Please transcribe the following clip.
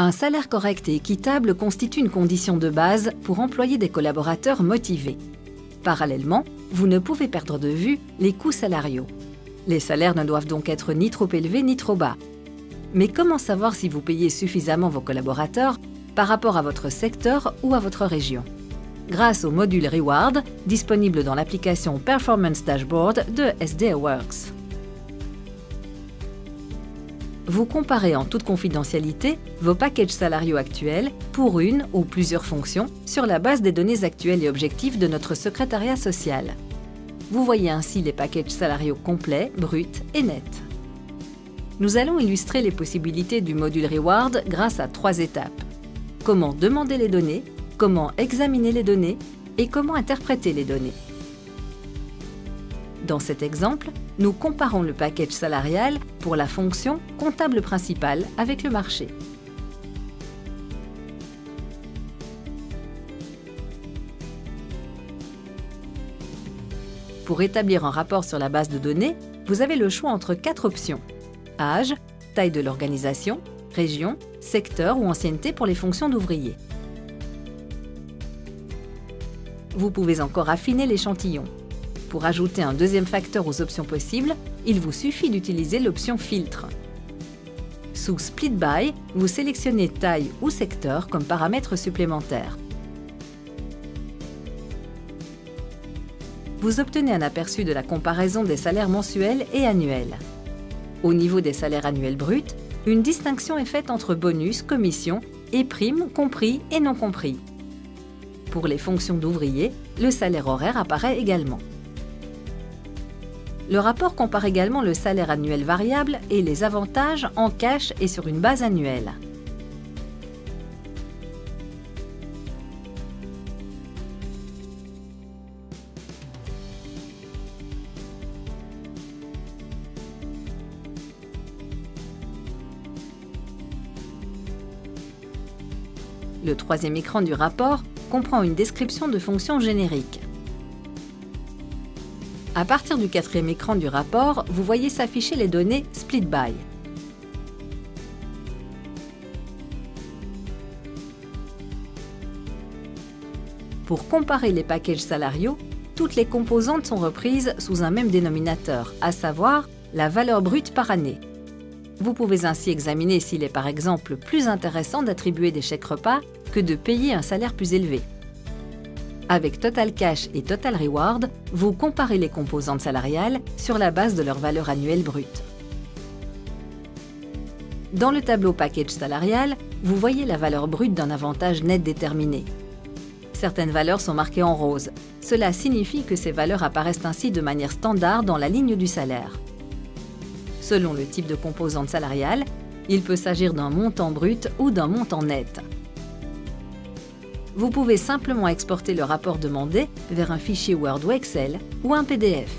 Un salaire correct et équitable constitue une condition de base pour employer des collaborateurs motivés. Parallèlement, vous ne pouvez perdre de vue les coûts salariaux. Les salaires ne doivent donc être ni trop élevés ni trop bas. Mais comment savoir si vous payez suffisamment vos collaborateurs par rapport à votre secteur ou à votre région? Grâce au module Reward, disponible dans l'application Performance Dashboard de SDAworks. Vous comparez en toute confidentialité vos packages salariaux actuels pour une ou plusieurs fonctions sur la base des données actuelles et objectives de notre secrétariat social. Vous voyez ainsi les packages salariaux complets, bruts et nets. Nous allons illustrer les possibilités du module Reward grâce à 3 étapes. Comment demander les données, comment examiner les données et comment interpréter les données. Dans cet exemple, nous comparons le package salarial pour la fonction comptable principale avec le marché. Pour établir un rapport sur la base de données, vous avez le choix entre 4 options. Âge, taille de l'organisation, région, secteur ou ancienneté pour les fonctions d'ouvrier. Vous pouvez encore affiner l'échantillon. Pour ajouter un deuxième facteur aux options possibles, il vous suffit d'utiliser l'option Filtre. Sous Split By, vous sélectionnez taille ou secteur comme paramètre supplémentaire. Vous obtenez un aperçu de la comparaison des salaires mensuels et annuels. Au niveau des salaires annuels bruts, une distinction est faite entre bonus, commission et primes compris et non compris. Pour les fonctions d'ouvrier, le salaire horaire apparaît également. Le rapport compare également le salaire annuel variable et les avantages en cash et sur une base annuelle. Le troisième écran du rapport comprend une description de fonctions génériques. À partir du quatrième écran du rapport, vous voyez s'afficher les données Split By. Pour comparer les packages salariaux, toutes les composantes sont reprises sous un même dénominateur, à savoir la valeur brute par année. Vous pouvez ainsi examiner s'il est par exemple plus intéressant d'attribuer des chèques repas que de payer un salaire plus élevé. Avec Total Cash et Total Reward, vous comparez les composantes salariales sur la base de leur valeur annuelle brute. Dans le tableau Package salarial, vous voyez la valeur brute d'un avantage net déterminé. Certaines valeurs sont marquées en rose. Cela signifie que ces valeurs apparaissent ainsi de manière standard dans la ligne du salaire. Selon le type de composante salariale, il peut s'agir d'un montant brut ou d'un montant net. Vous pouvez simplement exporter le rapport demandé vers un fichier Word ou Excel ou un PDF.